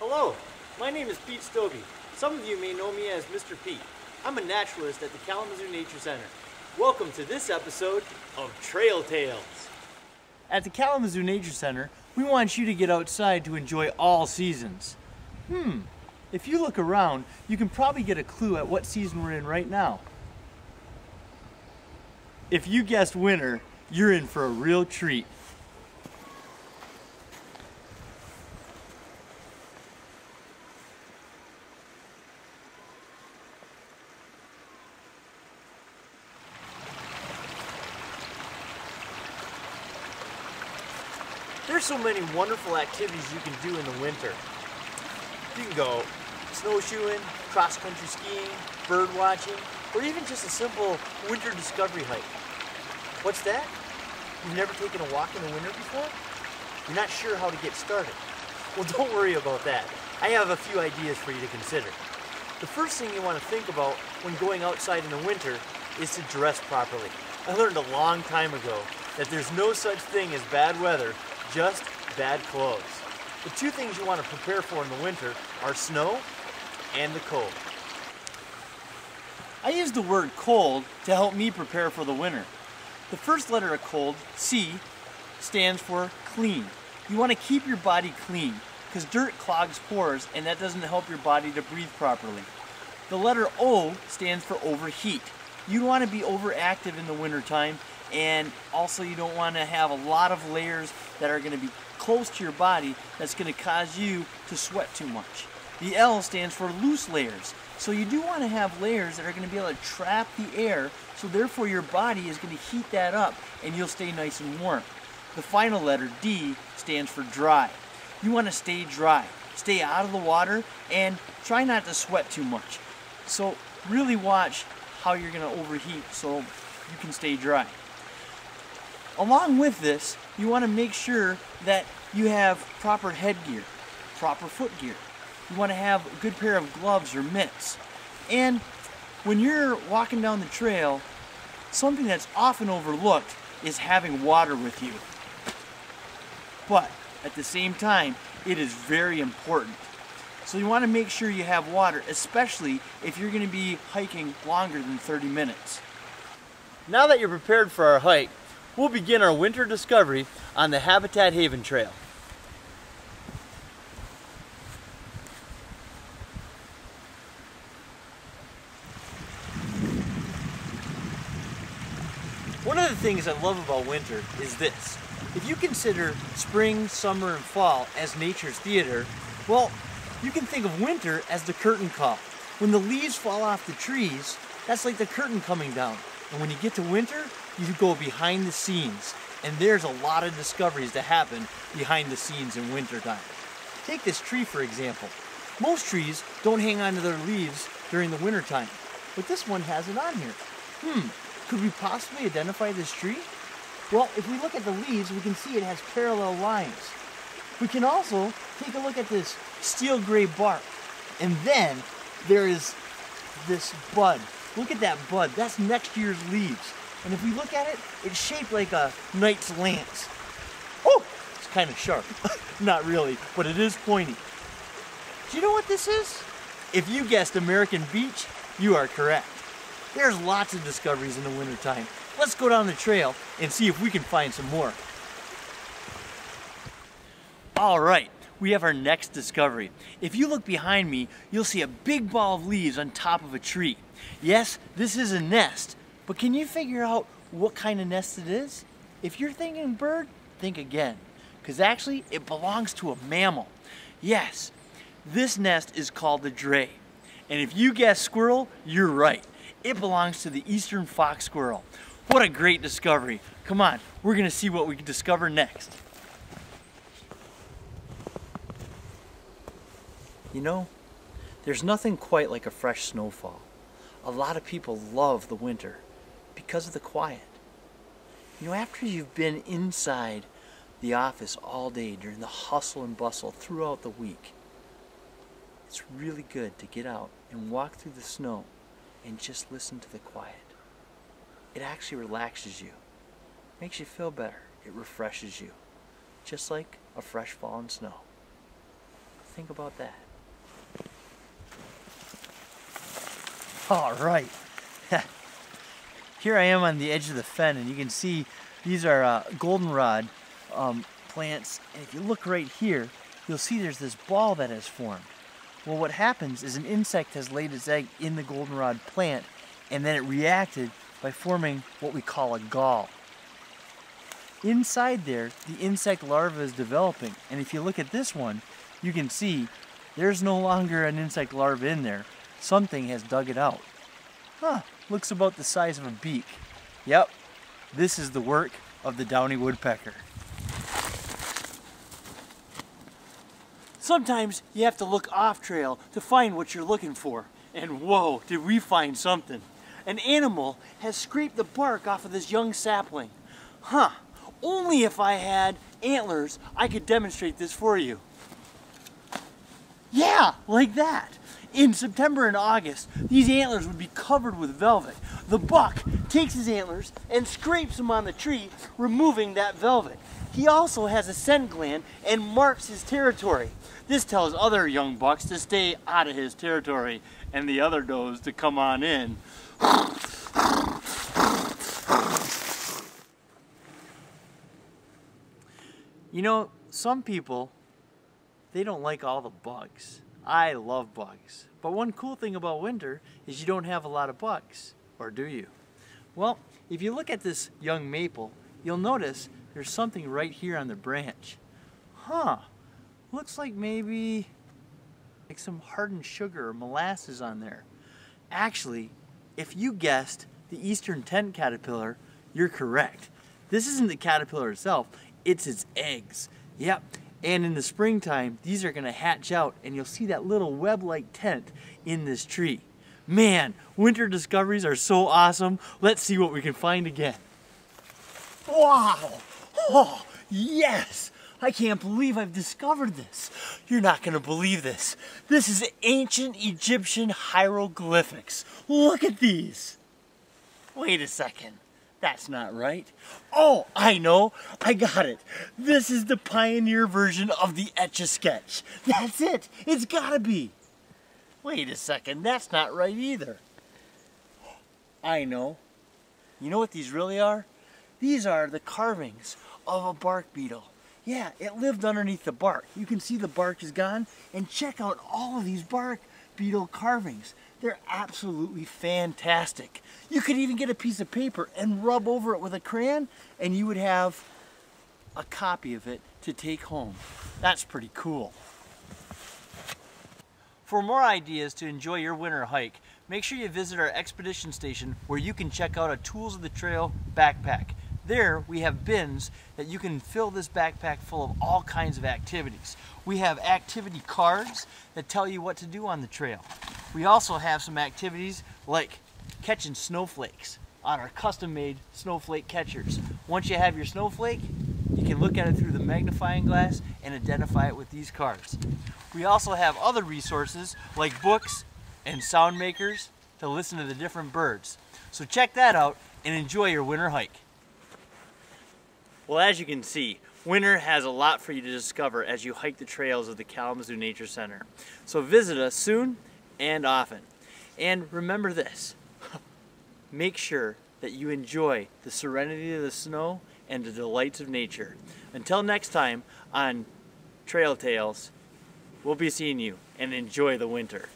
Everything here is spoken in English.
Hello, my name is Pete Stobie. Some of you may know me as Mr. Pete. I'm a naturalist at the Kalamazoo Nature Center. Welcome to this episode of Trail Tales. At the Kalamazoo Nature Center, we want you to get outside to enjoy all seasons. If you look around, you can probably get a clue at what season we're in right now. If you guessed winter, you're in for a real treat. There's so many wonderful activities you can do in the winter. You can go snowshoeing, cross-country skiing, bird watching, or even just a simple winter discovery hike. What's that? You've never taken a walk in the winter before? You're not sure how to get started? Well, don't worry about that. I have a few ideas for you to consider. The first thing you want to think about when going outside in the winter is to dress properly. I learned a long time ago that there's no such thing as bad weather, just bad clothes. The two things you want to prepare for in the winter are snow and the cold. I use the word cold to help me prepare for the winter. The first letter of cold, C, stands for clean. You want to keep your body clean because dirt clogs pores and that doesn't help your body to breathe properly. The letter O stands for overheat. You don't want to be overactive in the wintertime, and also you don't want to have a lot of layers that are going to be close to your body that's going to cause you to sweat too much. The L stands for loose layers. So you do want to have layers that are going to be able to trap the air, so therefore your body is going to heat that up and you'll stay nice and warm. The final letter, D, stands for dry. You want to stay dry. Stay out of the water and try not to sweat too much. So really watch how you're going to overheat so you can stay dry. Along with this, you want to make sure that you have proper headgear, proper foot gear. You want to have a good pair of gloves or mitts. And when you're walking down the trail, something that's often overlooked is having water with you. But at the same time, it is very important. So you want to make sure you have water, especially if you're going to be hiking longer than 30 minutes. Now that you're prepared for our hike, we'll begin our winter discovery on the Habitat Haven Trail. One of the things I love about winter is this. If you consider spring, summer, and fall as nature's theater, well, you can think of winter as the curtain call. When the leaves fall off the trees, that's like the curtain coming down. And when you get to winter, you go behind the scenes. And there's a lot of discoveries that happen behind the scenes in wintertime. Take this tree, for example. Most trees don't hang on to their leaves during the wintertime, but this one has it on here. Could we possibly identify this tree? Well, if we look at the leaves, we can see it has parallel lines. We can also take a look at this steel gray bark. And then there is this bud. Look at that bud. That's next year's leaves. And if we look at it, it's shaped like a knight's lance. Oh, it's kind of sharp. Not really, but it is pointy. Do you know what this is? If you guessed American beech, you are correct. There's lots of discoveries in the wintertime. Let's go down the trail and see if we can find some more. All right, we have our next discovery. If you look behind me, you'll see a big ball of leaves on top of a tree. Yes, this is a nest, but can you figure out what kind of nest it is? If you're thinking bird, think again, because actually it belongs to a mammal. Yes, this nest is called the dray. And if you guess squirrel, you're right. It belongs to the eastern fox squirrel. What a great discovery. Come on, we're gonna see what we can discover next. You know, there's nothing quite like a fresh snowfall. A lot of people love the winter because of the quiet. You know, after you've been inside the office all day during the hustle and bustle throughout the week, it's really good to get out and walk through the snow and just listen to the quiet. It actually relaxes you, makes you feel better, it refreshes you, just like a fresh fallen snow. think about that? All right. Here I am on the edge of the fen, and you can see these are goldenrod plants. And if you look right here, you'll see there's this ball that has formed. Well, what happens is an insect has laid its egg in the goldenrod plant, and then it reacted by forming what we call a gall. Inside there, the insect larva is developing, and if you look at this one, you can see there's no longer an insect larva in there. Something has dug it out. Huh, looks about the size of a beak. Yep, this is the work of the downy woodpecker. Sometimes you have to look off trail to find what you're looking for. And whoa, did we find something. An animal has scraped the bark off of this young sapling. Huh, only if I had antlers I could demonstrate this for you. Yeah, like that. In September and August, these antlers would be covered with velvet. The buck takes his antlers and scrapes them on the tree, removing that velvet. He also has a scent gland and marks his territory. This tells other young bucks to stay out of his territory and the other does to come on in. You know, some people, they don't like all the bugs. I love bugs. But one cool thing about winter is you don't have a lot of bugs. Or do you? Well, if you look at this young maple, you'll notice there's something right here on the branch. Huh. Looks like maybe like some hardened sugar or molasses on there. Actually, if you guessed the eastern tent caterpillar, you're correct. This isn't the caterpillar itself, it's its eggs. Yep. And in the springtime, these are going to hatch out, and you'll see that little web-like tent in this tree. Man, winter discoveries are so awesome. Let's see what we can find again. Wow! Oh, yes! I can't believe I've discovered this. You're not going to believe this. This is ancient Egyptian hieroglyphics. Look at these. Wait a second. That's not right. Oh, I know. I got it. This is the pioneer version of the Etch-a-Sketch. That's it. It's gotta be. Wait a second. That's not right either. I know. You know what these really are? These are the carvings of a bark beetle. Yeah, it lived underneath the bark. You can see the bark is gone, and check out all of these bark beetle carvings. They're absolutely fantastic. You could even get a piece of paper and rub over it with a crayon, and you would have a copy of it to take home. That's pretty cool. For more ideas to enjoy your winter hike, make sure you visit our expedition station where you can check out a Tools of the Trail backpack. There we have bins that you can fill this backpack full of all kinds of activities. We have activity cards that tell you what to do on the trail. We also have some activities like catching snowflakes on our custom-made snowflake catchers. Once you have your snowflake, you can look at it through the magnifying glass and identify it with these cards. We also have other resources like books and sound makers to listen to the different birds. So check that out and enjoy your winter hike. Well, as you can see, winter has a lot for you to discover as you hike the trails of the Kalamazoo Nature Center. So visit us soon and often. And remember this, make sure that you enjoy the serenity of the snow and the delights of nature. Until next time on Trail Tales, we'll be seeing you, and enjoy the winter.